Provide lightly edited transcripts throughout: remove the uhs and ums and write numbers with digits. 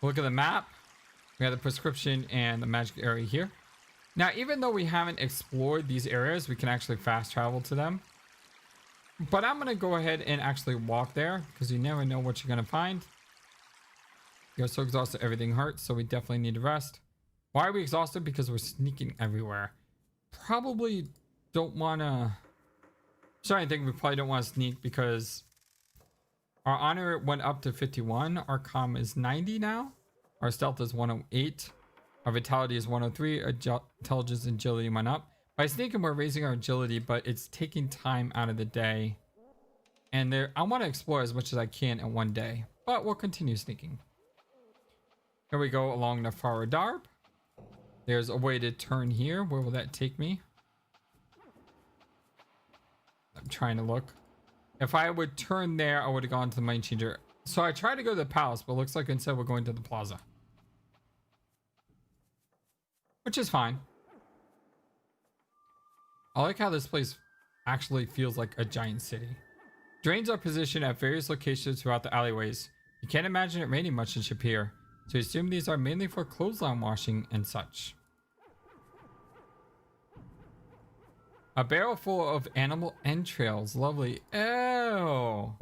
Look at the map. We have the prescription and the magic area here. Now, even though we haven't explored these areas, we can actually fast travel to them. But I'm going to go ahead and actually walk there because you never know what you're going to find. You're so exhausted, everything hurts, so we definitely need to rest. Why are we exhausted? Because we're sneaking everywhere. Probably don't want to... Sorry, I think we probably don't want to sneak because our honor went up to 51. Our comm is 90 now. Our stealth is 108. Our vitality is 103. Our intelligence and agility went up. By sneaking, we're raising our agility, but it's taking time out of the day. And I want to explore as much as I can in one day, but we'll continue sneaking. Here we go along the Faradarb. There's a way to turn here. Where will that take me? I'm trying to look. If I would turn there, I would have gone to the mind changer. So I tried to go to the palace, but it looks like instead we're going to the plaza. Which is fine. I like how this place actually feels like a giant city. Drains are positioned at various locations throughout the alleyways. You can't imagine it raining much in Shapier, so I assume these are mainly for clothesline washing and such. A barrel full of animal entrails. Lovely. Ew.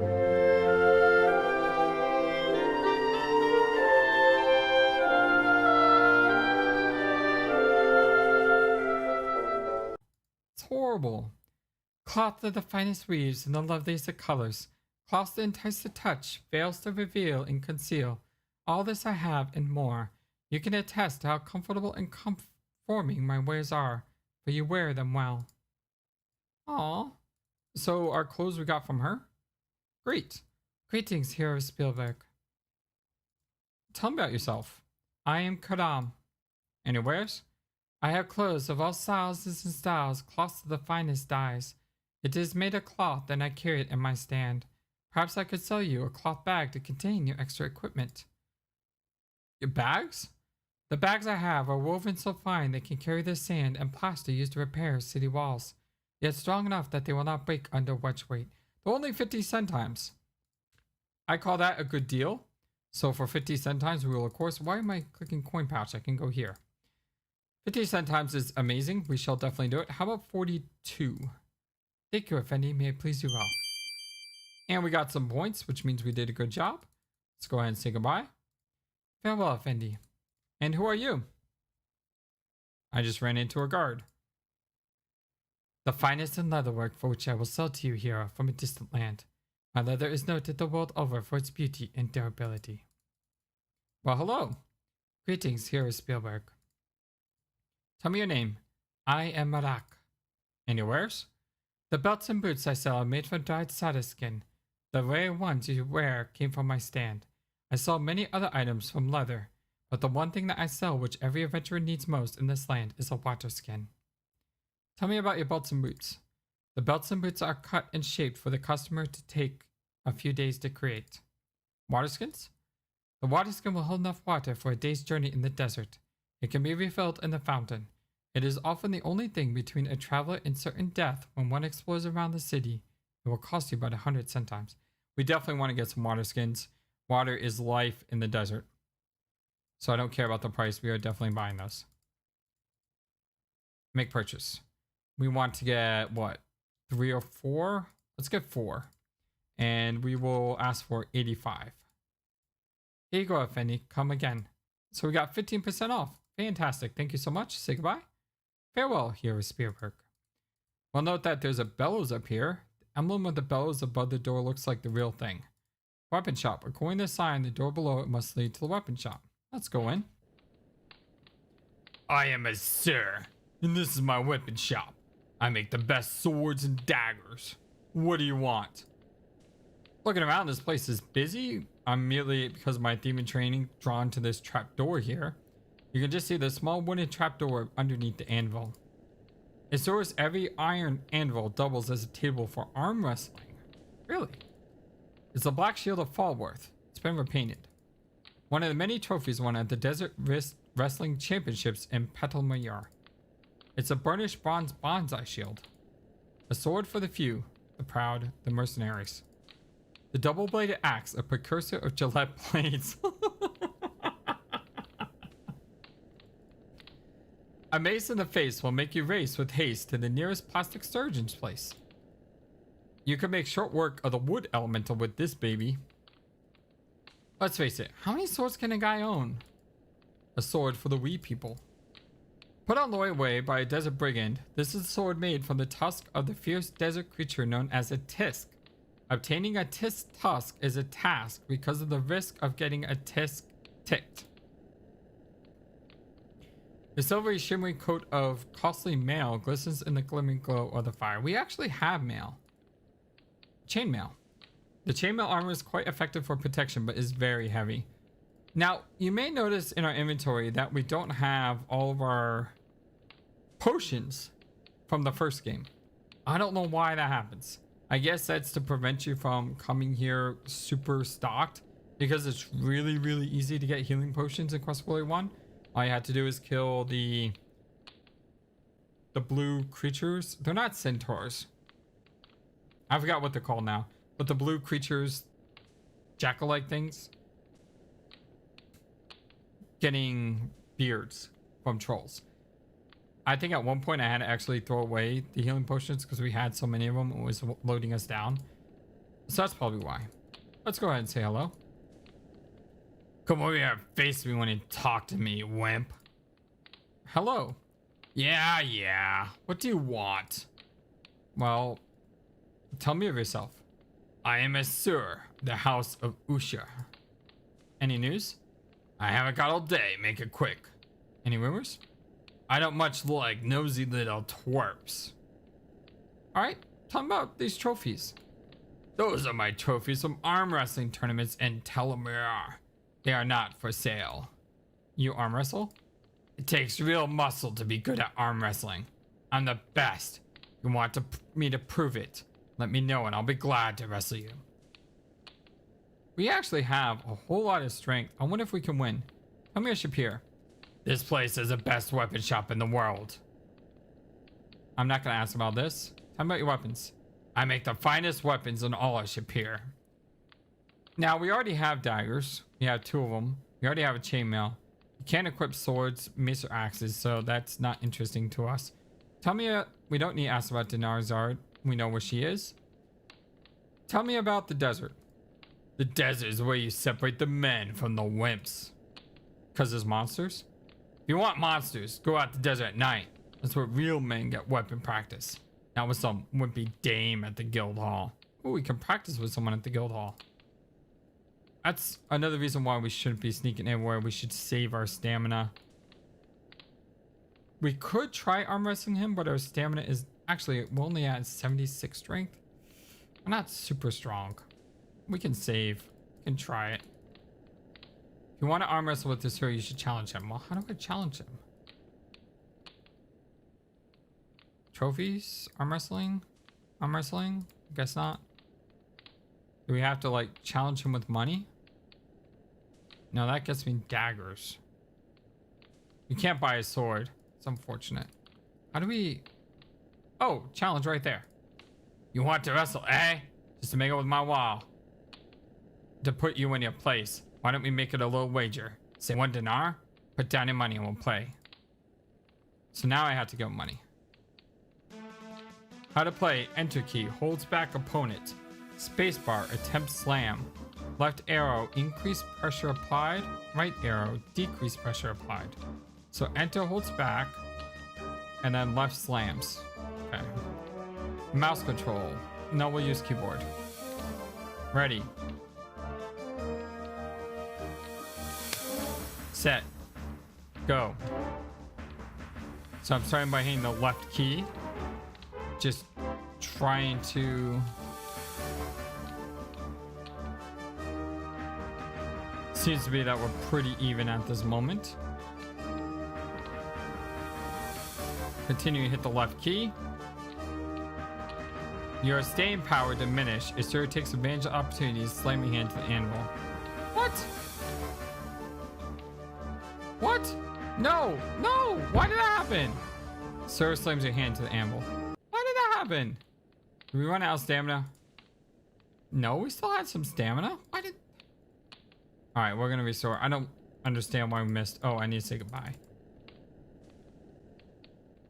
Horrible. Cloth of the finest weaves and the loveliest of colors. Cloths that entice the touch, veils to reveal and conceal. All this I have and more. You can attest to how comfortable and conforming my wares are, for you wear them well. Aww. So our clothes we got from her? Great. Greetings, hero of Spielburg. Tell me about yourself. I am Karam. And your wares? I have clothes of all sizes and styles, cloths of the finest dyes. It is made of cloth, and I carry it in my stand. Perhaps I could sell you a cloth bag to contain your extra equipment. Your bags? The bags I have are woven so fine they can carry the sand and plaster used to repair city walls, yet strong enough that they will not break under wedge weight. They're only 50 centimes. I call that a good deal. So for 50 centimes, we will, of course... Why am I clicking coin pouch? I can go here. 50 centimes is amazing. We shall definitely do it. How about 42? Thank you, Effendi. May it please you well. And we got some points, which means we did a good job. Let's go ahead and say goodbye. Farewell, Effendi. And who are you? I just ran into a guard. The finest in leatherwork for which I will sell to you, hero, from a distant land. My leather is noted the world over for its beauty and durability. Well, hello. Greetings, hero Spielburg. Tell me your name. I am Marak. And your wares? The belts and boots I sell are made from dried satyr skin. The rare ones you wear came from my stand. I sell many other items from leather, but the one thing that I sell which every adventurer needs most in this land is a water skin. Tell me about your belts and boots. The belts and boots are cut and shaped for the customer to take a few days to create. Water skins? The water skin will hold enough water for a day's journey in the desert. It can be refilled in the fountain. It is often the only thing between a traveler and certain death when one explores around the city. It will cost you about 100 centimes. We definitely want to get some water skins. Water is life in the desert. So I don't care about the price. We are definitely buying those. Make purchase. We want to get, what, 3 or 4? Let's get 4. And we will ask for 85. Here you go, Effendi. Come again. So we got 15% off. Fantastic. Thank you so much. Say goodbye. Farewell, here is Spielburg. Well, note that there's a bellows up here. The emblem of the bellows above the door looks like the real thing. Weapon shop. According to the sign, the door below it must lead to the weapon shop. Let's go in. I am a sir, and this is my weapon shop. I make the best swords and daggers. What do you want? Looking around, this place is busy. I'm immediately, because of my demon training, drawn to this trap door here. You can just see the small wooden trapdoor underneath the anvil. It stores every iron anvil doubles as a table for arm wrestling. Really? It's the Black Shield of Falworth. It's been repainted. One of the many trophies won at the Desert Wrestling Championships in Petalmayr. It's a burnished bronze bonsai shield. A sword for the few, the proud, the mercenaries. The double-bladed axe, a precursor of Gillette blades. A mace in the face will make you race with haste to the nearest plastic surgeon's place. You can make short work of the wood elemental with this baby. Let's face it, how many swords can a guy own? A sword for the wee people. Put on the right way by a desert brigand, this is a sword made from the tusk of the fierce desert creature known as a tisk. Obtaining a tisk tusk is a task because of the risk of getting a tisk ticked. The silvery shimmery coat of costly mail glistens in the glimmering glow of the fire. We actually have mail. Chainmail. The chainmail armor is quite effective for protection, but is very heavy. Now, you may notice in our inventory that we don't have all of our potions from the first game. I don't know why that happens. I guess that's to prevent you from coming here super stocked, because it's really, really easy to get healing potions in Quest for Glory 1. All you had to do is kill the blue creatures. They're not centaurs. I forgot what they're called now. But the blue creatures, jackal-like things, getting beards from trolls. I think at one point I had to actually throw away the healing potions because we had so many of them. It was loading us down. So that's probably why. Let's go ahead and say hello. Come over here and face me when you talk to me, wimp. Hello. Yeah. What do you want? Well, tell me of yourself. I am a Sur, the House of Usha. Any news? I haven't got all day, make it quick. Any rumors? I don't much like nosy little twerps. Alright, tell me about these trophies. Those are my trophies from arm wrestling tournaments in Telomere. They are not for sale. You arm wrestle? It takes real muscle to be good at arm wrestling. I'm the best. You want me to prove it? Let me know and I'll be glad to wrestle you. We actually have a whole lot of strength. I wonder if we can win. Come here, Shapier. This place is the best weapon shop in the world. I'm not going to ask about this. Tell me about your weapons. I make the finest weapons in all of Shapier. Now, we already have daggers. We have 2 of them. We already have a chainmail. You can't equip swords, mace, or axes, so that's not interesting to us. Tell me, we don't need to ask about Dinarzard. We know where she is. Tell me about the desert. The desert is where you separate the men from the wimps. Because there's monsters? If you want monsters, go out the desert at night. That's where real men get weapon practice. Not with some wimpy dame at the guild hall. Oh, we can practice with someone at the guild hall. That's another reason why we shouldn't be sneaking anywhere. We should save our stamina. We could try arm wrestling him, but our stamina is... Actually, we're only at 76 strength. We're not super strong. We can save. We can try it. If you want to arm wrestle with this hero, you should challenge him. Well, how do I challenge him? Trophies? Arm wrestling? Arm wrestling? Guess not. Do we have to, like, challenge him with money? No, that gets me daggers. You can't buy a sword. It's unfortunate. How do we... Oh, challenge right there. You want to wrestle, eh? Just to make it with my wall. To put you in your place. Why don't we make it a little wager? Say 1 dinar, put down your money and we'll play. So now I have to get money. How to play. Enter key. Holds back opponent. Spacebar. Attempt slam. Left arrow. Increase pressure applied. Right arrow. Decrease pressure applied. So enter holds back. And then left slams. Okay. Mouse control. No, we'll use keyboard. Ready. Set. Go. So I'm starting by hitting the left key. Just trying to... Seems to be that we're pretty even at this moment. Continue to hit the left key. Your staying power diminished. It sure takes advantage of opportunities, slamming hand to the anvil. What? What? No! No! Why did that happen? Sir slams your hand to the anvil. Why did that happen? Did we run out of stamina? No, we still had some stamina. Why did... Alright, we're gonna restore. I don't understand why we missed. Oh, I need to say goodbye.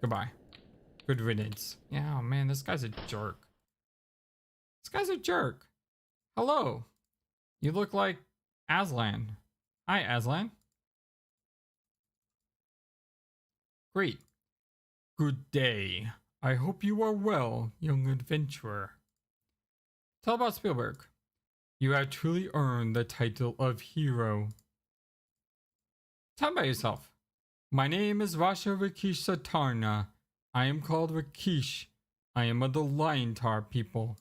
Goodbye. Good riddance. Yeah, oh man, this guy's a jerk. This guy's a jerk. Hello. You look like Aslan. Hi, Aslan. Great. Good day. I hope you are well, young adventurer. Tell about Spielburg. You have truly earned the title of hero. Tell me about yourself. My name is Vasha Rakesh Satarna. I am called Rakesh. I am of the Lion Tar people.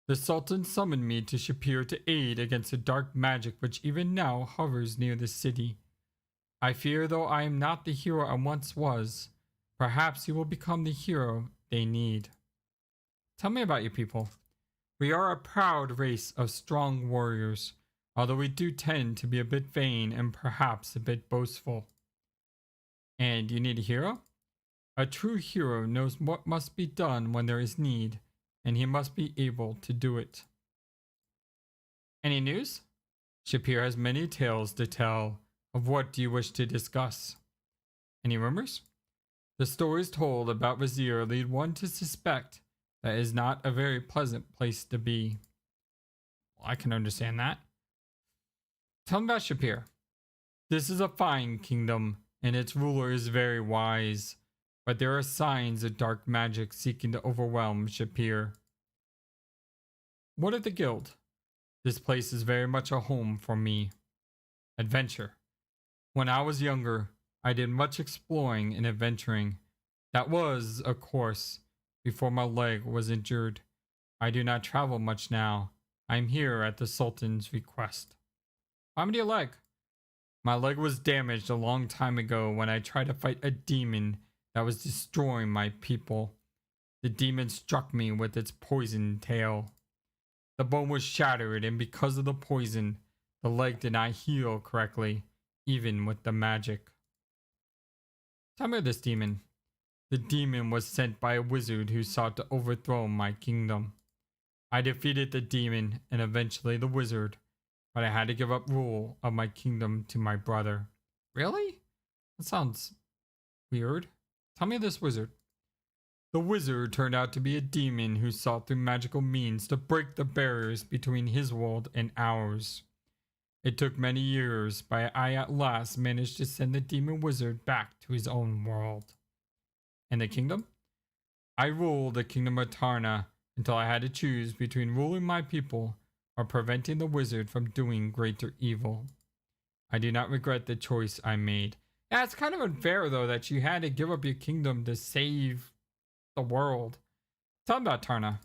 The Sultan summoned me to Shapier to aid against the dark magic which even now hovers near the city. I fear though I am not the hero I once was, perhaps you will become the hero they need. Tell me about your people. We are a proud race of strong warriors, although we do tend to be a bit vain and perhaps a bit boastful. And you need a hero? A true hero knows what must be done when there is need, and he must be able to do it. Any news? Shapier has many tales to tell. Of what do you wish to discuss? Any rumors? The stories told about Vizier lead one to suspect that is not a very pleasant place to be. Well, I can understand that. Tell me about Shapier. This is a fine kingdom, and its ruler is very wise, but there are signs of dark magic seeking to overwhelm Shapier. What of the guild? This place is very much a home for me. Adventure. When I was younger, I did much exploring and adventuring. That was, of course, before my leg was injured. I do not travel much now. I am here at the Sultan's request. How many your leg? My leg was damaged a long time ago when I tried to fight a demon that was destroying my people. The demon struck me with its poisoned tail. The bone was shattered, and because of the poison, the leg did not heal correctly, even with the magic. Tell me of this demon. The demon was sent by a wizard who sought to overthrow my kingdom. I defeated the demon and eventually the wizard, but I had to give up rule of my kingdom to my brother. Really? That sounds weird. Tell me of this wizard. The wizard turned out to be a demon who sought through magical means to break the barriers between his world and ours. It took many years, but I at last managed to send the demon wizard back to his own world. And the kingdom? I ruled the kingdom of Tarna until I had to choose between ruling my people or preventing the wizard from doing greater evil. I do not regret the choice I made. Yeah, it's kind of unfair though that you had to give up your kingdom to save the world. Tell me about Tarna.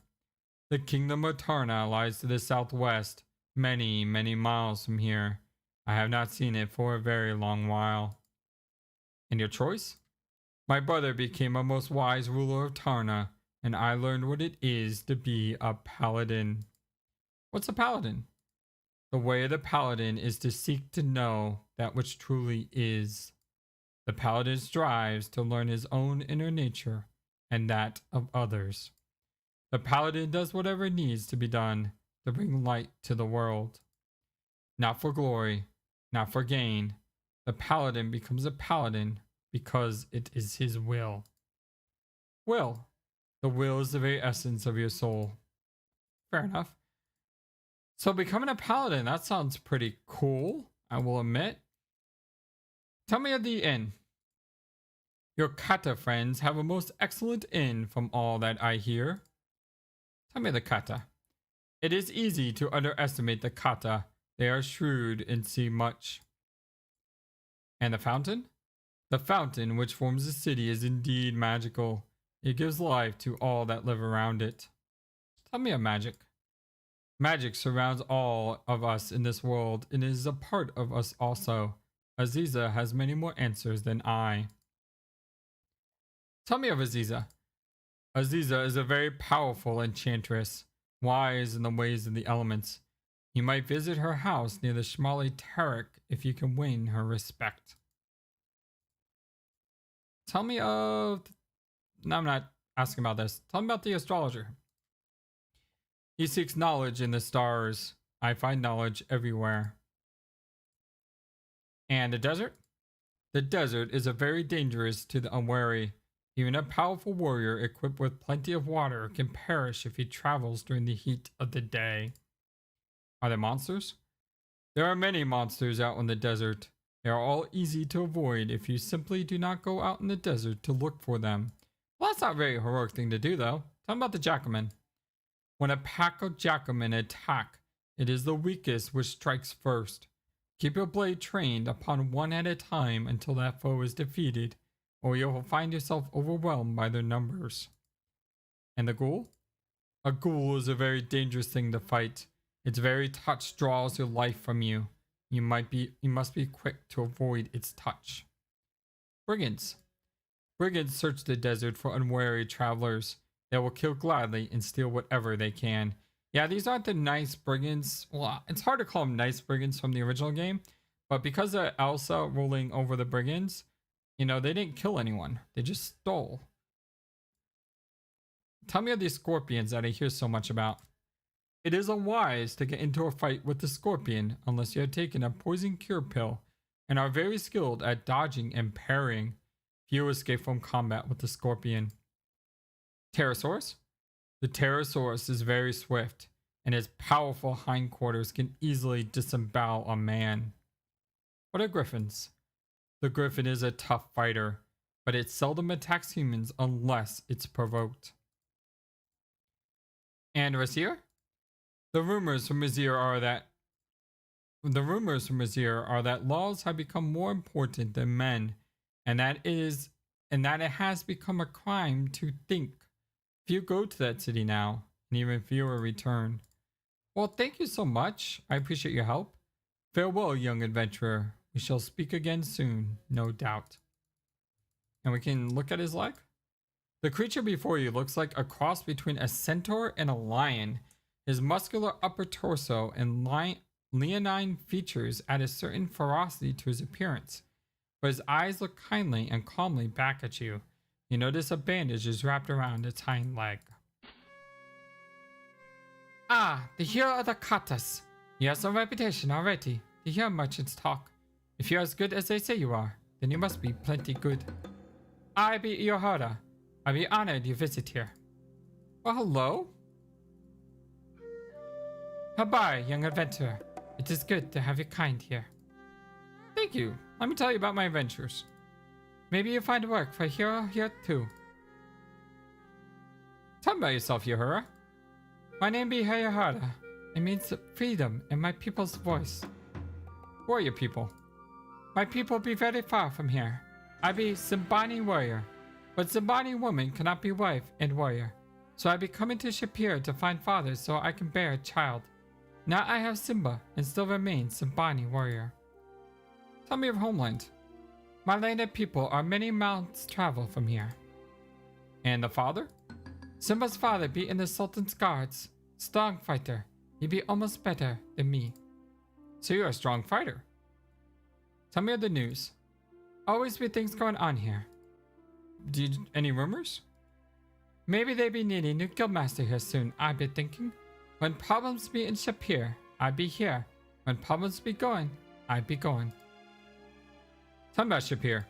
The kingdom of Tarna lies to the southwest, many, many miles from here. I have not seen it for a very long while. And your choice? My brother became a most wise ruler of Tarna, and I learned what it is to be a paladin. What's a paladin? The way of the paladin is to seek to know that which truly is. The paladin strives to learn his own inner nature and that of others. The paladin does whatever needs to be done to bring light to the world. Not for glory, not for gain. The paladin becomes a paladin because it is his will. Will. The will is the very essence of your soul. Fair enough. So becoming a paladin, that sounds pretty cool, I will admit. Tell me of the inn. Your kata friends have a most excellent inn from all that I hear. Tell me of the kata. It is easy to underestimate the kata. They are shrewd and see much. And the fountain? The fountain which forms the city is indeed magical. It gives life to all that live around it. Tell me of magic. Magic surrounds all of us in this world and is a part of us also. Aziza has many more answers than I. Tell me of Aziza. Aziza is a very powerful enchantress, wise in the ways of the elements. You might visit her house near the Shmali Tarek if you can win her respect. Tell me of... No, I'm not asking about this. Tell me about the astrologer. He seeks knowledge in the stars. I find knowledge everywhere. And the desert? The desert is a very dangerous to the unwary. Even a powerful warrior equipped with plenty of water can perish if he travels during the heat of the day. Are there monsters? There are many monsters out in the desert. They are all easy to avoid if you simply do not go out in the desert to look for them. Well, that's not a very heroic thing to do, though. Tell me about the Jackalmen. When a pack of Jackalmen attack, it is the weakest which strikes first. Keep your blade trained upon one at a time until that foe is defeated, or you will find yourself overwhelmed by their numbers. And the ghoul? A ghoul is a very dangerous thing to fight. Its very touch draws your life from you. You must be quick to avoid its touch. Brigands. Brigands search the desert for unwary travelers. They will kill gladly and steal whatever they can. Yeah, these aren't the nice brigands. Well, it's hard to call them nice brigands from the original game, but because of Elsa ruling over the brigands, you know, they didn't kill anyone. They just stole. Tell me of these scorpions that I hear so much about. It is unwise to get into a fight with the scorpion unless you have taken a poison cure pill and are very skilled at dodging and parrying. Few escape from combat with the scorpion. Pterosaurus? The Pterosaurus is very swift, and its powerful hindquarters can easily disembowel a man. What are griffins? The griffin is a tough fighter, but it seldom attacks humans unless it's provoked. And Rasir? The rumors from Rasir are that laws have become more important than men, and that it has become a crime to think. Few go to that city now, and even fewer return. Well, thank you so much. I appreciate your help. Farewell, young adventurer. We shall speak again soon, no doubt. And we can look at his leg. The creature before you looks like a cross between a centaur and a lion. His muscular upper torso and leonine features add a certain ferocity to his appearance, but his eyes look kindly and calmly back at you. You notice a bandage is wrapped around its hind leg. Ah, the hero of the katas. You have some reputation already. The hero merchants talk. If you're as good as they say you are, then you must be plenty good. I be Yohara. I be honored you visit here. Well, hello? Goodbye, young adventurer. It is good to have you kind here. Thank you. Let me tell you about my adventures. Maybe you find work for a hero here too. Tell me about yourself, Yohara. My name be Yohara. It means freedom in my people's voice. Who are your people? My people be very far from here. I be Simbani warrior, but Simbani woman cannot be wife and warrior. So I be coming to Shapier to find fathers so I can bear a child. Now I have Simba and still remain Simbani warrior. Tell me of homeland. My landed people are many miles travel from here. And the father? Simba's father be in the Sultan's guards. Strong fighter. He be almost better than me. So you're a strong fighter. Tell me of the news. Always be things going on here. Any rumors? Maybe they be needing new guildmaster here soon, I be thinking. When problems be in Shapier, I be here. When problems be going, I be going. Tell me about Shapier.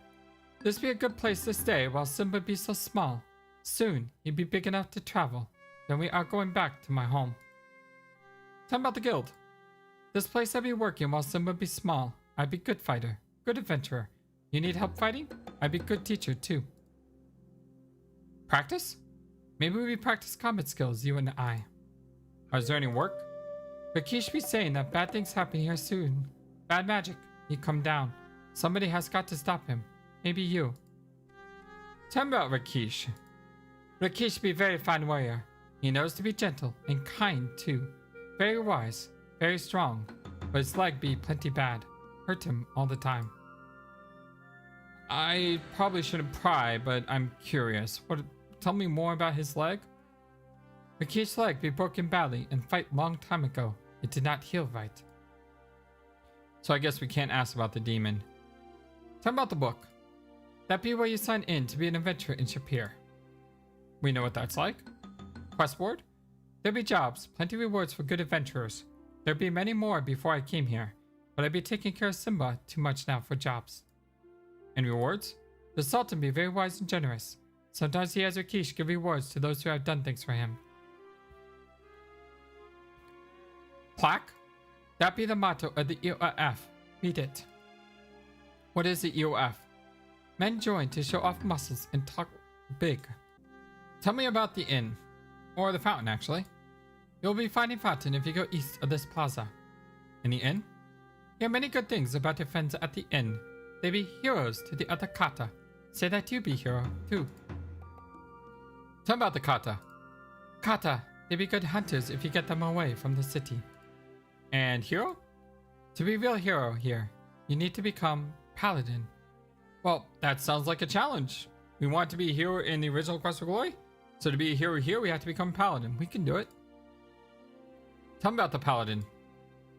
This be a good place to stay while Simba be so small. Soon, he be big enough to travel. Then we are going back to my home. Tell me about the guild. This place I be working while Simba be small. I be good fighter, good adventurer. You need help fighting? I be good teacher too. Practice? Maybe we practice combat skills, you and I. Is there any work? Rakesh be saying that bad things happen here soon. Bad magic. He come down. Somebody has got to stop him. Maybe you. Tell me about Rakesh. Rakesh be very fine warrior. He knows to be gentle and kind too. Very wise, very strong. But his leg be plenty bad. Hurt him all the time. I probably shouldn't pry, but I'm curious. Tell me more about his leg? Rakesh's leg be broken badly and fight long time ago. It did not heal right. So I guess we can't ask about the demon. Tell me about the book. That be where you sign in to be an adventurer in Shapier. We know what that's like. Quest board? There be jobs, plenty rewards for good adventurers. There be many more before I came here, but I be taking care of Simba too much now for jobs. And rewards? The Sultan be very wise and generous. Sometimes he has Rikish give rewards to those who have done things for him. Plaque? That be the motto of the EOF. Read it. What is the EOF? Men join to show off muscles and talk big. Tell me about the inn. Or the fountain, actually. You'll be finding fountain if you go east of this plaza. In the inn? Hear many good things about your friends at the inn. They be heroes to the other kata. Say that you be hero, too. Tell me about the kata. Kata, they be good hunters if you get them away from the city. And hero? To be real hero here, you need to become paladin. Well, that sounds like a challenge. We want to be a hero in the original Quest for Glory? So to be a hero here, we have to become paladin. We can do it. Tell me about the paladin.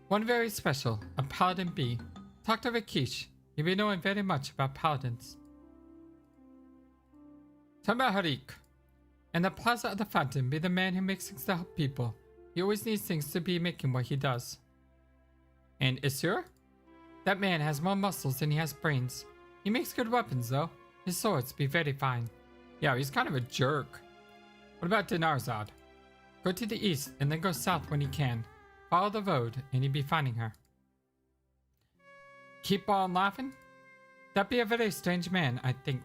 One very special, a paladin bee. Talk to Rikish. He be knowing very much about paladins. Tell me about Harik. In the plaza of the fountain, be the man who makes things to help people. He always needs things to be making what he does. And Isur? That man has more muscles than he has brains. He makes good weapons, though. His swords be very fine. Yeah, he's kind of a jerk. What about Dinarzad? Go to the east and then go south when you can. Follow the road and you'll be finding her. Keep on laughing? That be a very strange man, I think.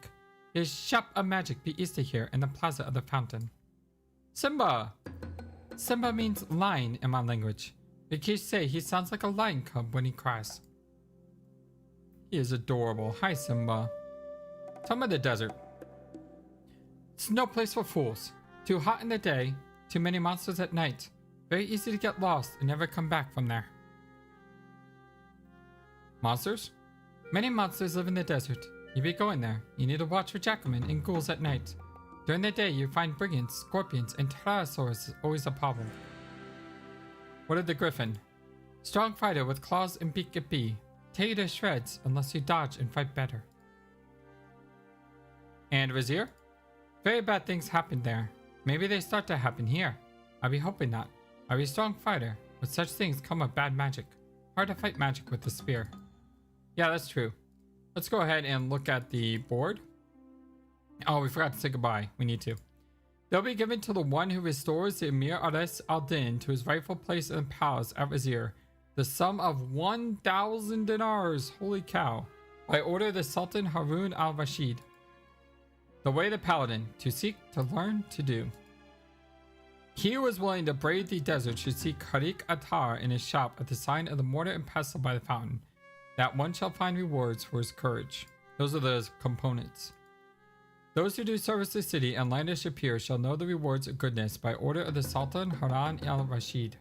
His shop of magic be east of here in the plaza of the fountain. Simba! Simba means lion in my language. Rikish say he sounds like a lion cub when he cries. He is adorable. Hi, Simba. Tell me the desert. It's no place for fools. Too hot in the day, too many monsters at night. Very easy to get lost and never come back from there. Monsters? Many monsters live in the desert. You be going there. You need to watch for jackalmen and ghouls at night. During the day, you find brigands, scorpions, and pterosaurs is always a problem. What of the griffin? Strong fighter with claws and beak it be. Tear you to shreds unless you dodge and fight better. And Vizier? Very bad things happen there. Maybe they start to happen here. I be hoping not. I be a strong fighter. With such things come with bad magic. Hard to fight magic with the spear. Yeah, that's true. Let's go ahead and look at the board. Oh, we forgot to say goodbye. We need to. They'll be given to the one who restores the Emir Ares al-Din to his rightful place in the palace at Vizier. The sum of 1,000 dinars. Holy cow. By order of the Sultan Harun al-Rashid. The way the paladin, to seek, to learn, to do. He who is willing to brave the desert should seek Harik Attar in his shop at the sign of the mortar and pestle by the fountain. That one shall find rewards for his courage. Those are the components. Those who do service to the city and land of Shapier shall know the rewards of goodness by order of the Sultan Harun al-Rashid.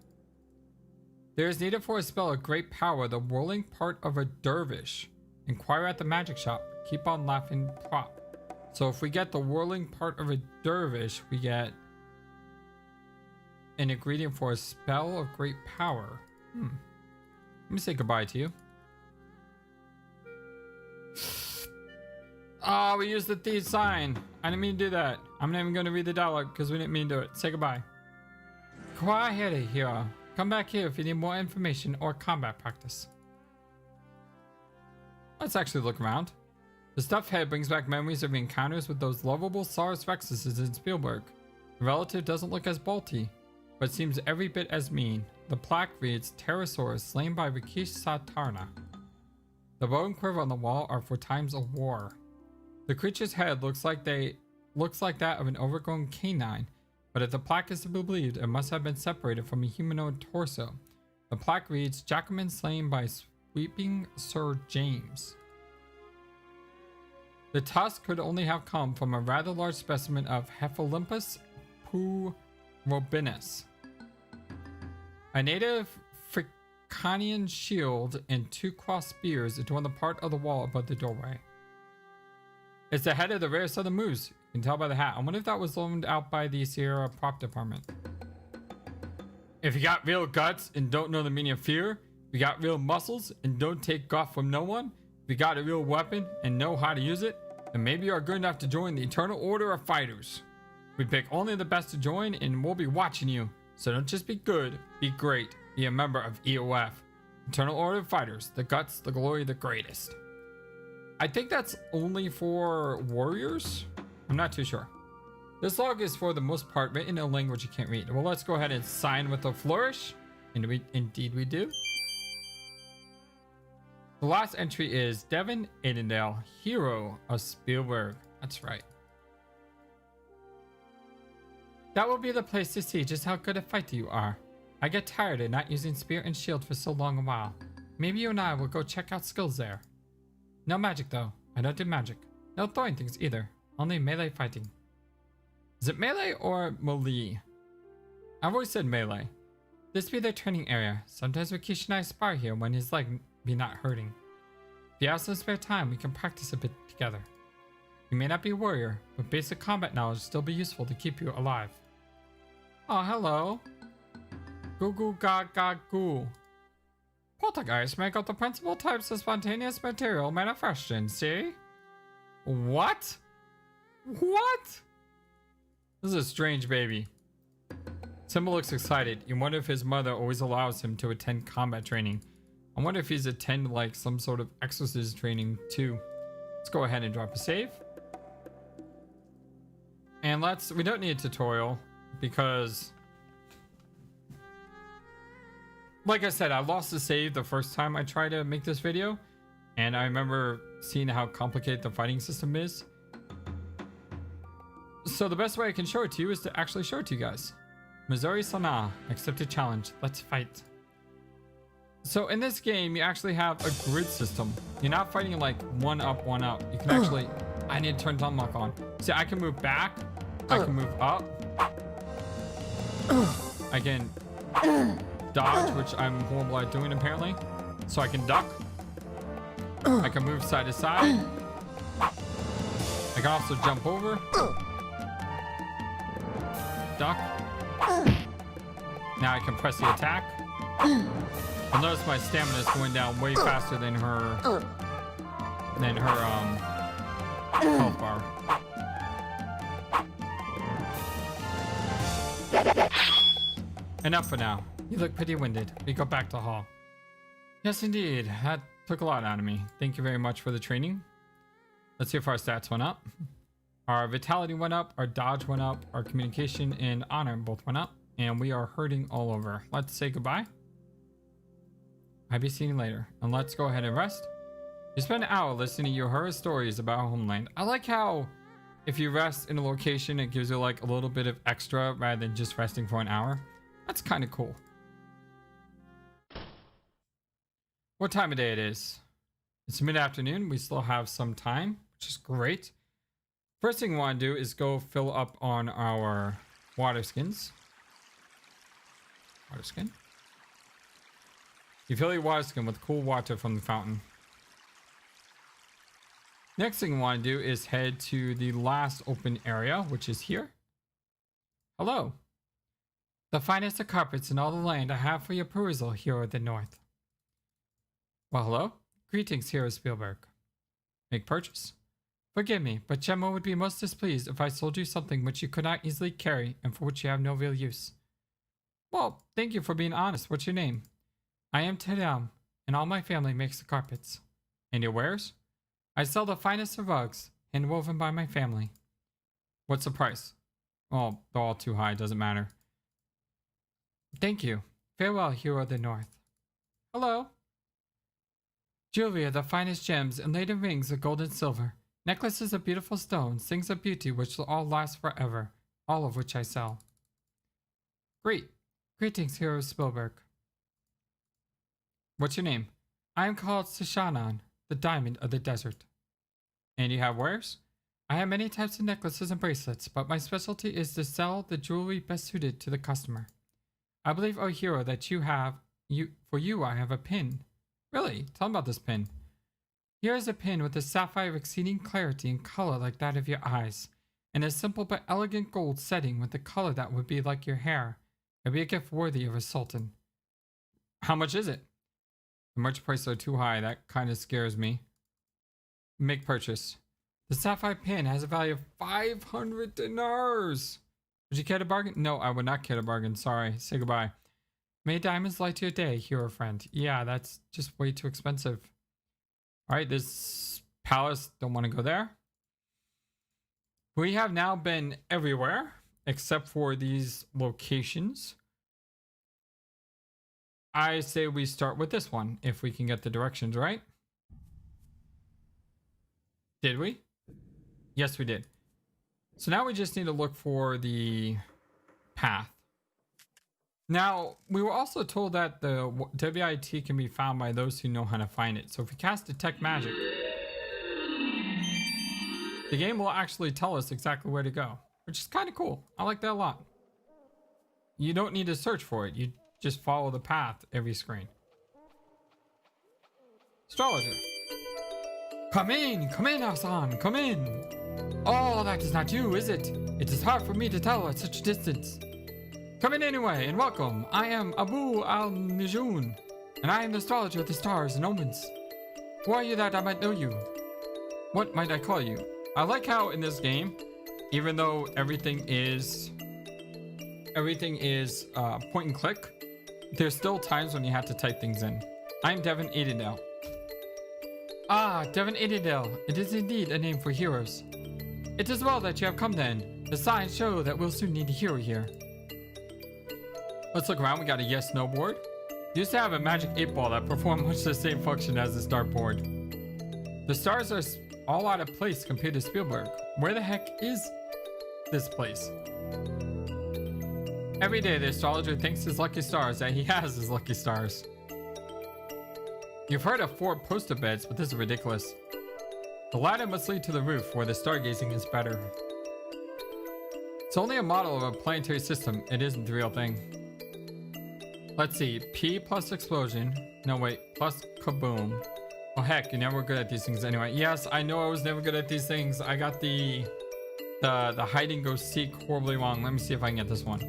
There is needed for a spell of great power the whirling part of a dervish. Inquire at the magic shop. Keep on laughing prop. So if we get the whirling part of a dervish, we get an ingredient for a spell of great power. Let me say goodbye to you. Oh, we used the thief sign. I didn't mean to do that. I'm not even going to read the dialogue because we didn't mean to do it. Say goodbye. Kwaheri here. Come back here if you need more information or combat practice. Let's actually look around. The stuffed head brings back memories of encounters with those lovable Saurus Rexuses in Spielburg. The relative doesn't look as bolty, but seems every bit as mean. The plaque reads, Pterosaurus slain by Rikish Satarna. The bow and quiver on the wall are for times of war. The creature's head looks like that of an overgrown canine, but if the plaque is to be believed, it must have been separated from a humanoid torso. The plaque reads, Jackalman slain by Sweeping Sir James. The tusk could only have come from a rather large specimen of Hephalympus puerobinus. A native Fricanian shield and 2 crossed spears adorn the part of the wall above the doorway. It's the head of the rarest of the moose. You can tell by the hat. I wonder if that was loaned out by the Sierra prop department. If you got real guts and don't know the meaning of fear, if you got real muscles and don't take guff from no one, if you got a real weapon and know how to use it, then maybe you are good enough to join the Eternal Order of Fighters. We pick only the best to join and we'll be watching you. So don't just be good, be great, be a member of EOF. Eternal Order of Fighters, the guts, the glory, the greatest. I think that's only for warriors. I'm not too sure. This log is for the most part written in a language you can't read. Well, let's go ahead and sign with a flourish. And indeed we do. The last entry is Devon Aidendale, hero of Spielburg. That's right. That will be the place to see just how good a fighter you are. I get tired of not using spear and shield for so long a while. Maybe you and I will go check out skills there. No magic though. I don't do magic. No throwing things either. Only melee fighting. Is it melee or melee? I've always said melee. This be their training area. Sometimes Rikishi and I spar here when his leg be not hurting. If you have some spare time, we can practice a bit together. You may not be a warrior, but basic combat knowledge still be useful to keep you alive. Oh, hello. Goo goo ga ga goo. Poltergeists make up the principal types of spontaneous material manifestation, see? What? What? This is a strange baby. Simba looks excited. You wonder if his mother always allows him to attend combat training. I wonder if he's attend like some sort of exorcist training too. Let's go ahead and drop a save. And we don't need a tutorial because, like I said, I lost the save the first time I tried to make this video. And I remember seeing how complicated the fighting system is. So the best way I can show it to you is to actually show it to you guys. Missouri Sana, accepted challenge. Let's fight. So in this game, you actually have a grid system. You're not fighting like one up, one out. You can actually, I need to turn the unlock on. See, I can move back. I can move up. I can dodge, which I'm horrible at doing apparently. So I can duck. I can move side to side. I can also jump over. Duck. Now I can press the attack. You'll notice my stamina is going down way faster than her health bar. Enough for now. You look pretty winded. We go back to hall. Yes, indeed. That took a lot out of me. Thank you very much for the training. Let's see if our stats went up. Our vitality went up, our dodge went up, our communication and honor both went up, and we are hurting all over. Let's say goodbye. I'll be seeing you later, and let's go ahead and rest. You spend an hour listening to your horror stories about our homeland. I like how if you rest in a location, it gives you like a little bit of extra rather than just resting for an hour. That's kind of cool. What time of day it is? It's mid-afternoon. We still have some time, which is great. First thing we want to do is go fill up on our water skins. Water skin. You fill your water skin with cool water from the fountain. Next thing we want to do is head to the last open area, which is here. Hello. The finest of carpets in all the land I have for your perusal here at the north. Well, hello. Greetings here at Spielburg. Make purchase. Forgive me, but Gemma would be most displeased if I sold you something which you could not easily carry and for which you have no real use. Well, thank you for being honest. What's your name? I am Tadam, and all my family makes the carpets. And your wares? I sell the finest of rugs, hand woven by my family. What's the price? Well, they're all too high, doesn't matter. Thank you. Farewell, hero of the north. Hello. Jewelry of the finest gems and laden rings of gold and silver. Necklaces of beautiful stones, things of beauty which will all last forever, all of which I sell. Greetings, hero of Spielburg. What's your name? I am called Sishanan, the diamond of the desert. And you have wares? I have many types of necklaces and bracelets, but my specialty is to sell the jewelry best suited to the customer. I believe, O hero, that for you I have a pin. Really? Tell me about this pin. Here is a pin with a sapphire of exceeding clarity and color like that of your eyes, and a simple but elegant gold setting with a color that would be like your hair. It would be a gift worthy of a sultan. How much is it? The merchant prices are too high. That kind of scares me. Make purchase. The sapphire pin has a value of 500 dinars. Would you care to bargain? No, I would not care to bargain. Sorry. Say goodbye. May diamonds light your day, hero friend. Yeah, that's just way too expensive. All right, this palace, don't want to go there. We have now been everywhere except for these locations. I say we start with this one if we can get the directions right. Did we? Yes, we did. So now we just need to look for the path. Now, we were also told that the WIT can be found by those who know how to find it. So if we cast Detect Magic, the game will actually tell us exactly where to go, which is kind of cool. I like that a lot. You don't need to search for it. You just follow the path every screen. Astrologer. Come in, Asan, come in. Oh, that is not you, is it? It is hard for me to tell at such a distance. Come in anyway, and welcome. I am Abu al-Nijun, and I am the astrologer of the stars and omens. Who are you that I might know you? What might I call you? I like how in this game, even though everything is point and click, there's still times when you have to type things in. I'm Devon Aidendale. Ah, Devon Aidendale. It is indeed a name for heroes. It is well that you have come then. The signs show that we'll soon need a hero here. Let's look around. We got a yes no board. Used to have a magic 8-ball that performed much the same function as the dartboard. The stars are all out of place compared to Spielburg. Where the heck is this place? Every day the astrologer thinks his lucky stars that he has his lucky stars. You've heard of 4 poster beds, but this is ridiculous. The ladder must lead to the roof where the stargazing is better. It's only a model of a planetary system. It isn't the real thing. Let's see. P plus explosion. No, wait. Plus kaboom. Oh, heck. You're never good at these things anyway. Yes, I know I was never good at these things. I got the hide and go seek horribly wrong. Let me see if I can get this one.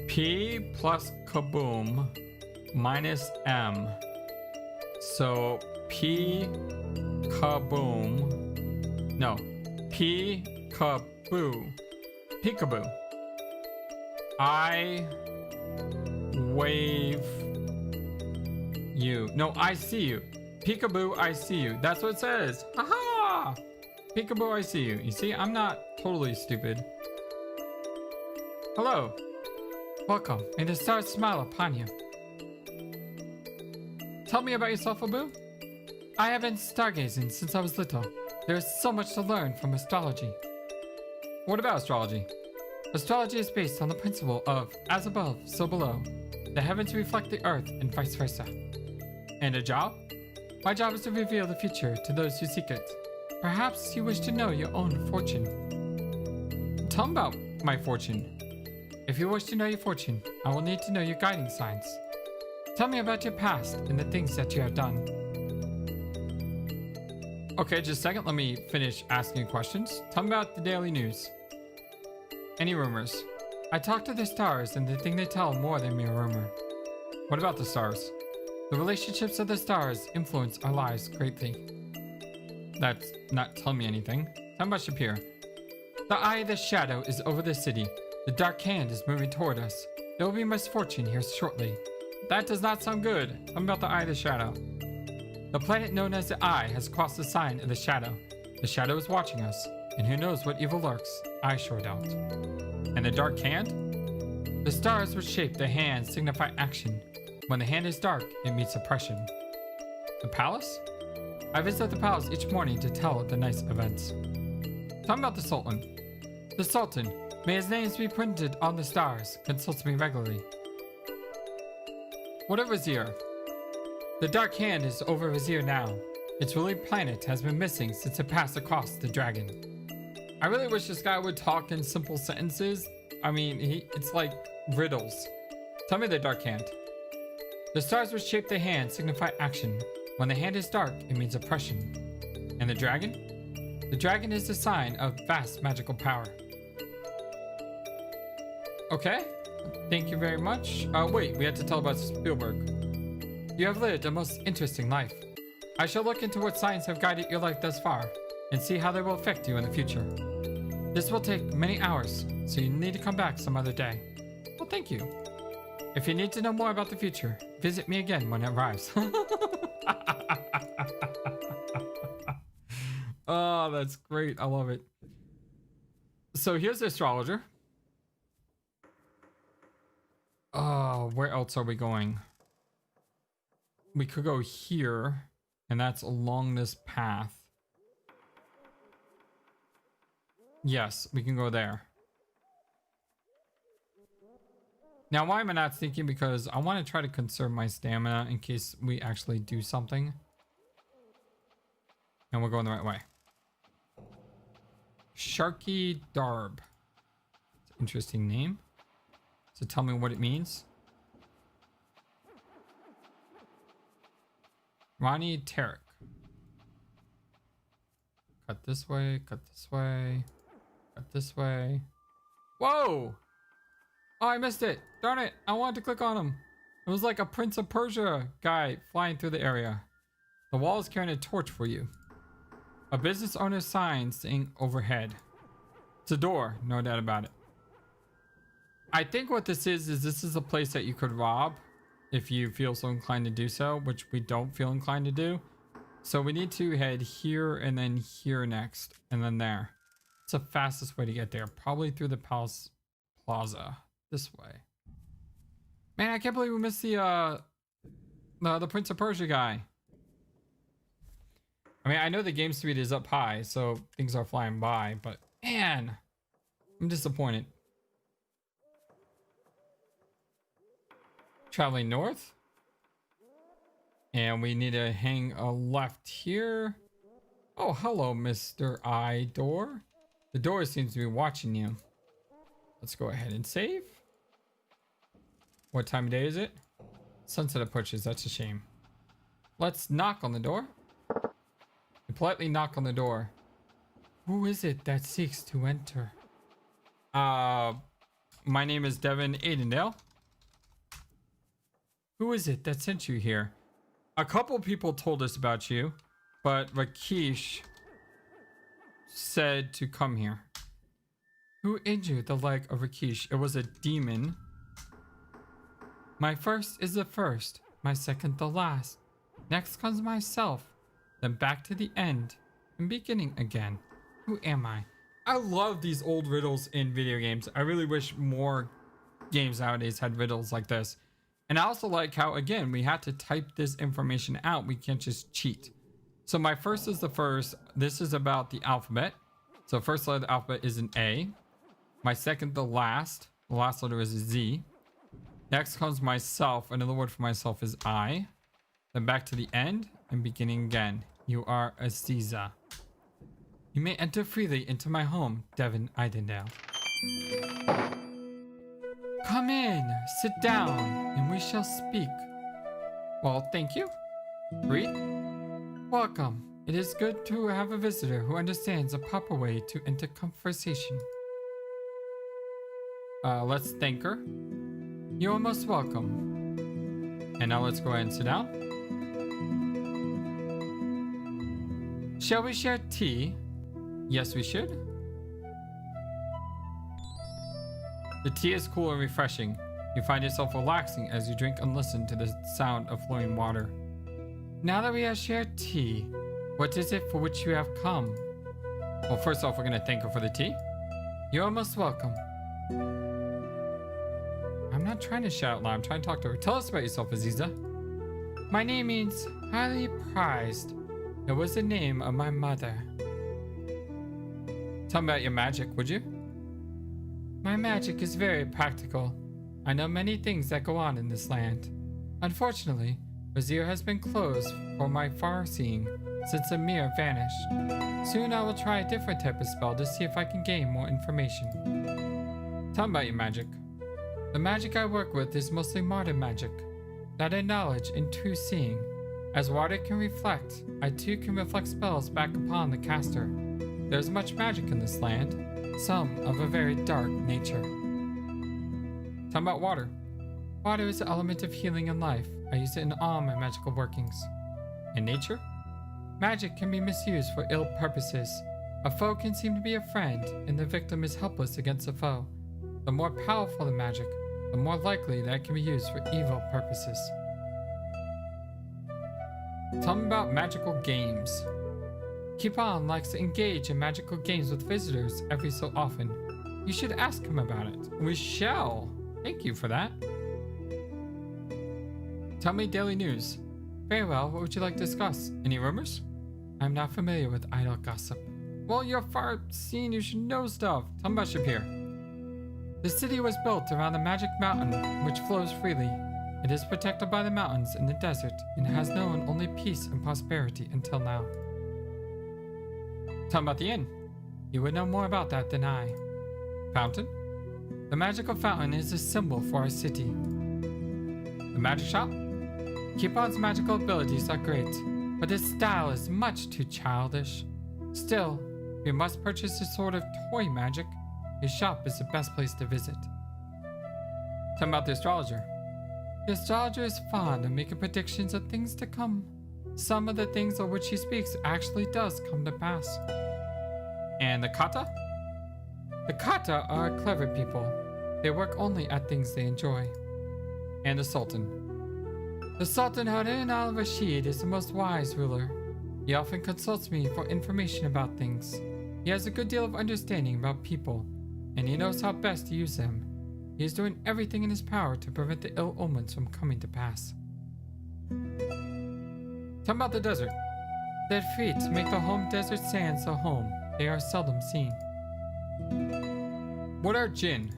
P plus kaboom minus M. So P kaboom. No. P kaboo. Peekaboo. I wave you. No, I see you. Peekaboo, I see you. That's what it says. Haha! Peekaboo, I see you. You see, I'm not totally stupid. Hello. Welcome. May the stars smile upon you. Tell me about yourself, Abu. I have been stargazing since I was little. There is so much to learn from astrology. What about astrology? Astrology is based on the principle of as above, so below. The heavens reflect the earth and vice versa. And a job? My job is to reveal the future to those who seek it. Perhaps you wish to know your own fortune. Tell me about my fortune. If you wish to know your fortune, I will need to know your guiding signs. Tell me about your past and the things that you have done. Okay, just a second. Let me finish asking questions. Tell me about the daily news. Any rumors? I talk to the stars and the thing they tell more than mere rumor. What about the stars? The relationships of the stars influence our lives greatly. That's not telling me anything. Tell me about Shapier. The eye of the shadow is over the city. The dark hand is moving toward us. There will be misfortune here shortly. That does not sound good. Tell me about the eye of the shadow. The planet known as the Eye has crossed the sign of the shadow. The shadow is watching us, and who knows what evil lurks? I sure don't. And the dark hand? The stars which shape the hand signify action. When the hand is dark, it means suppression. The palace? I visit the palace each morning to tell the night's events. Tell me about the Sultan. The Sultan, may his names be printed on the stars, consults me regularly. What of Vizier? The dark hand is over Vizier now. Its ruling planet has been missing since it passed across the dragon. I really wish this guy would talk in simple sentences. I mean, it's like riddles. Tell me the dark hand. The stars which shape the hand signify action. When the hand is dark, it means oppression. And the dragon? The dragon is the sign of vast magical power. Okay. Thank you very much. Wait, we had to tell about Spielburg. You have lived a most interesting life. I shall look into what signs have guided your life thus far and see how they will affect you in the future. This will take many hours, so you need to come back some other day. Well, thank you. If you need to know more about the future, visit me again when it arrives. Oh, that's great. I love it. So here's the astrologer. Where else are we going? We could go here, and that's along this path. Yes, we can go there. Now, why am I not thinking? Because I want to try to conserve my stamina in case we actually do something. And we're going the right way. Sharky Darb. It's an interesting name. So tell me what it means. Ronnie Tarek. Cut this way, cut this way, cut this way. Whoa! Oh, I missed it. Darn it. I wanted to click on him. It was like a Prince of Persia guy flying through the area. The wall is carrying a torch for you. A business owner's sign saying overhead. It's a door, no doubt about it. I think what this is this is a place that you could rob if you feel so inclined to do so, which we don't feel inclined to do. So we need to head here and then here next, and then there. It's the fastest way to get there, probably through the Palace Plaza. This way. Man, I can't believe we missed the Prince of Persia guy. I mean, I know the game speed is up high, so things are flying by, but man, I'm disappointed. Traveling north. And we need to hang a left here. Oh, hello, Mr. I Door. The door seems to be watching you. Let's go ahead and save. What time of day is it? Sunset approaches. That's a shame. Let's knock on the door. We politely knock on the door. Who is it that seeks to enter? My name is Devon Aidendale. Who is it that sent you here? A couple people told us about you, but Rakesh said to come here. Who injured the leg of Rakesh? It was a demon. My first is the first, my second the last. Next comes myself, then back to the end, and beginning again. Who am I? I love these old riddles in video games. I really wish more games nowadays had riddles like this. And I also like how, again, we had to type this information out. We can't just cheat. So my first is the first. This is about the alphabet. So first letter of the alphabet is an A. My second, the last. The last letter is a Z. Next comes myself. Another word for myself is I. Then back to the end and beginning again. You are Aziza. You may enter freely into my home, Devon Aidendale. Come in, sit down, and we shall speak. Well, thank you. Read. Welcome. It is good to have a visitor who understands the proper way to enter conversation. Let's thank her. You are most welcome. And now let's go ahead and sit down. Shall we share tea? Yes, we should. The tea is cool and refreshing. You find yourself relaxing as you drink and listen to the sound of flowing water. Now that we have shared tea, what is it for which you have come? Well, first off, we're going to thank her for the tea. You are most welcome. I'm not trying to shout loud. I'm trying to talk to her. Tell us about yourself, Aziza. My name means highly prized. It was the name of my mother. Tell me about your magic, would you? My magic is very practical. I know many things that go on in this land. Unfortunately, Wazir has been closed for my far-seeing since Amir vanished. Soon I will try a different type of spell to see if I can gain more information. Tell me about your magic. The magic I work with is mostly modern magic, that in knowledge and true seeing. As water can reflect, I too can reflect spells back upon the caster. There is much magic in this land, some of a very dark nature. Tell me about water. Water is the element of healing and life. I use it in all my magical workings. In nature? Magic can be misused for ill purposes. A foe can seem to be a friend, and the victim is helpless against a foe. The more powerful the magic, the more likely that it can be used for evil purposes. Tell me about magical games. Keep On likes to engage in magical games with visitors every so often. You should ask him about it. We shall. Thank you for that. Tell me daily news. Very well, what would you like to discuss? Any rumors? I'm not familiar with idle gossip. Well, you're far-seen, you should know stuff. Tell me about Shapier. The city was built around the magic mountain, which flows freely. It is protected by the mountains in the desert, and has known only peace and prosperity until now. Tell me about the inn. You would know more about that than I. Fountain? The magical fountain is a symbol for our city. The magic shop? Keepon's magical abilities are great, but his style is much too childish. Still, if you must purchase a sort of toy magic, his shop is the best place to visit. Tell me about the astrologer. The astrologer is fond of making predictions of things to come. Some of the things of which he speaks actually does come to pass. And the kata? The kata are clever people. They work only at things they enjoy. And the sultan. The Sultan Harun al-Rashid is the most wise ruler. He often consults me for information about things. He has a good deal of understanding about people, and he knows how best to use them. He is doing everything in his power to prevent the ill omens from coming to pass. Tell me about the desert. The Ifrit make the home desert sands a home. They are seldom seen. What are Djinn?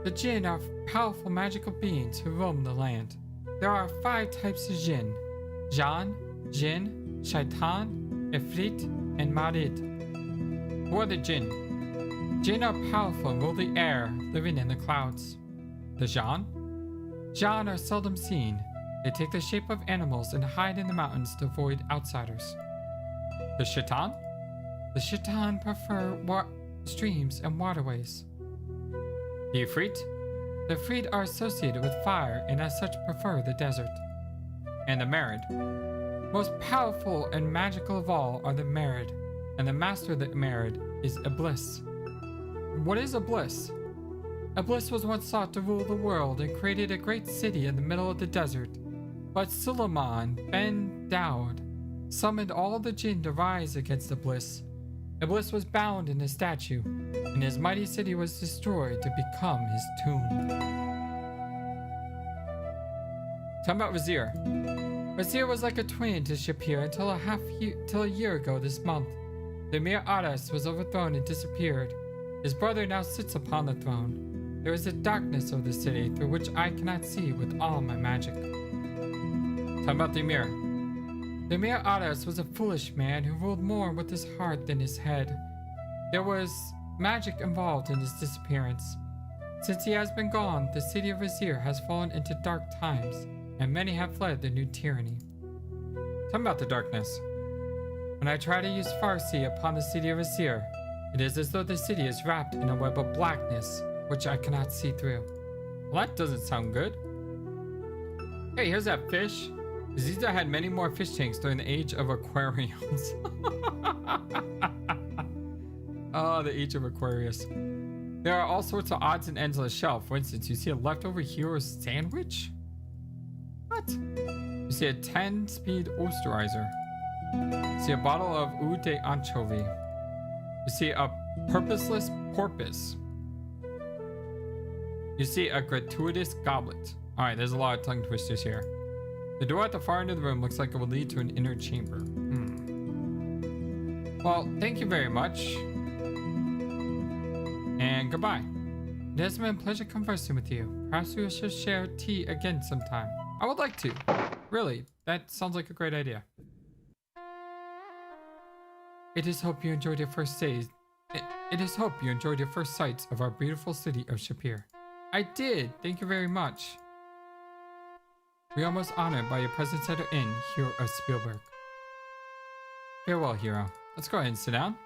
The Djinn are powerful magical beings who roam the land. There are 5 types of Djinn: Jan, Jinn, Shaitan, Ifrit, and Marid. Who are the Djinn? Djinn are powerful and rule the air, living in the clouds. The Jan? Jan are seldom seen. They take the shape of animals and hide in the mountains to avoid outsiders. The Shaitan? The Shaitan prefer streams and waterways. The Ifrit? The Ifrit are associated with fire and as such prefer the desert. And the Marid? Most powerful and magical of all are the Marid, and the master of the Marid is Iblis. What is Iblis? Iblis was once sought to rule the world and created a great city in the middle of the desert. But Suleiman ben Daud summoned all the Jinn to rise against Iblis. Iblis was bound in a statue, and his mighty city was destroyed to become his tomb. Tell me about Vizier. Vizier was like a twin to Shapier until a year ago this month. The Emir Aras was overthrown and disappeared. His brother now sits upon the throne. There is a darkness over the city through which I cannot see with all my magic. Tell me about the Emir. The Emir Aras was a foolish man who ruled more with his heart than his head. There was magic involved in his disappearance. Since he has been gone, the city of Vizier has fallen into dark times, and many have fled the new tyranny. Tell me about the darkness. When I try to use Farsi upon the city of Vizier, it is as though the city is wrapped in a web of blackness, which I cannot see through. Well, that doesn't sound good. Hey, here's that fish. Ziza had many more fish tanks during the age of aquariums. Oh, the age of Aquarius. There are all sorts of odds and ends on the shelf. For instance, you see a leftover hero sandwich? What? You see a 10-speed osterizer. You see a bottle of eau de anchovy. You see a purposeless porpoise. You see a gratuitous goblet. Alright, there's a lot of tongue twisters here. The door at the far end of the room looks like it will lead to an inner chamber. Well, thank you very much. And goodbye. It has been a pleasure conversing with you. Perhaps we should share tea again sometime. I would like to. Really, that sounds like a great idea. It is hope you enjoyed your first days. It is hope you enjoyed your first sights of our beautiful city of Shapier. I did. Thank you very much. We are most honored by your presence at our inn, hero of Spielburg. Farewell, hero. Let's go ahead and sit down.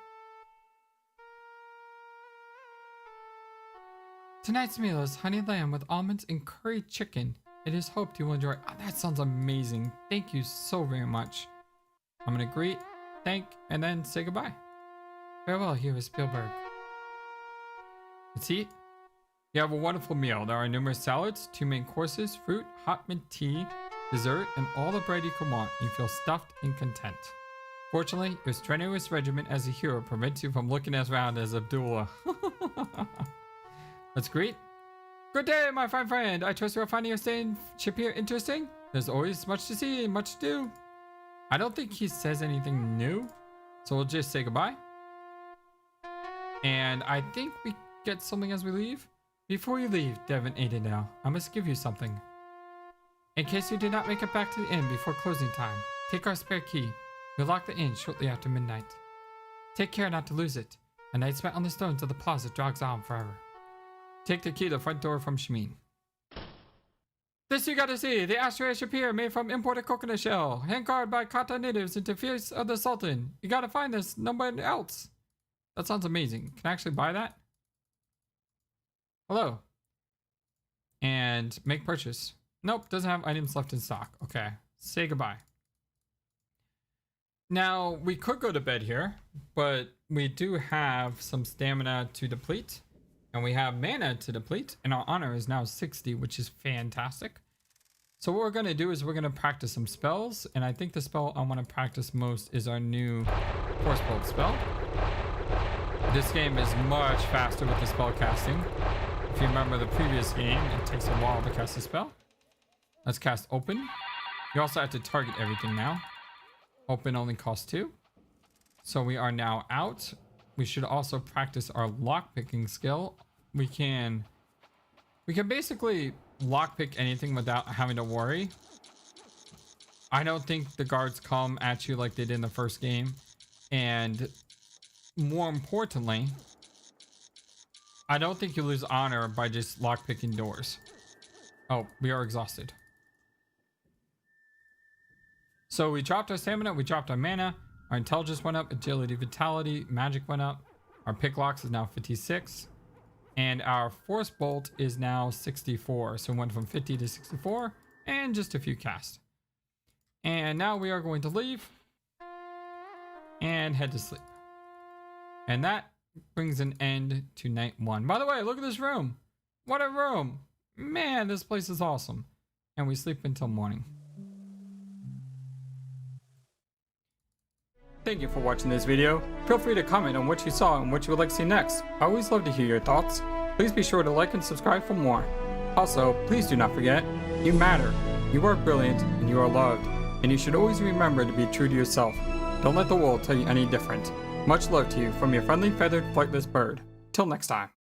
Tonight's meal is honey lamb with almonds and curry chicken. It is hoped you will enjoy. Oh, that sounds amazing. Thank you so very much. I'm gonna greet, thank, and then say goodbye. Farewell, hero of Spielburg. Let's eat. You have a wonderful meal. There are numerous salads, 2 main courses, fruit, hot mint tea, dessert, and all the bread you can want. You feel stuffed and content. Fortunately, your strenuous regiment as a hero prevents you from looking as round as Abdullah. Let's greet. Good day, my fine friend. I trust you are finding your stay in Shapier interesting. There's always much to see and much to do. I don't think he says anything new, so we'll just say goodbye. And I think we get something as we leave. Before you leave, Devon Aidendale, I must give you something. In case you did not make it back to the inn before closing time, take our spare key. We'll lock the inn shortly after midnight. Take care not to lose it. A night spent on the stones of the plaza jogs on forever. Take the key to the front door from Shamin. This you gotta see, the ashtray Shapier made from imported coconut shell, hand carved by Kata natives into feast of the Sultan. You gotta find this, nobody else. That sounds amazing. Can I actually buy that? Hello. And make purchase. Nope, doesn't have items left in stock. Okay, say goodbye. Now, we could go to bed here, but we do have some stamina to deplete. And we have mana to deplete, and our honor is now 60, which is fantastic. So what we're going to do is we're going to practice some spells, and I think the spell I want to practice most is our new Force Bolt spell. This game is much faster with the spell casting. If you remember the previous game, it takes a while to cast a spell. Let's cast Open. You also have to target everything now. Open only costs 2. So we are now out. We should also practice our lockpicking skill. We can basically lockpick anything without having to worry. I don't think the guards come at you like they did in the first game. And more importantly, I don't think you lose honor by just lockpicking doors. Oh, we are exhausted. So we dropped our stamina, we dropped our mana, our intelligence went up, agility, vitality, magic went up. Our pick locks is now 56. And our force bolt is now 64. So we went from 50 to 64 and just a few casts. And now we are going to leave and head to sleep. And that brings an end to night 1. By the way, look at this room. What a room. Man, this place is awesome. And we sleep until morning. Thank you for watching this video. Feel free to comment on what you saw and what you would like to see next. I always love to hear your thoughts. Please be sure to like and subscribe for more. Also, please do not forget, you matter, you are brilliant, and you are loved. And you should always remember to be true to yourself. Don't let the world tell you any different. Much love to you from your friendly feathered flightless bird. Till next time.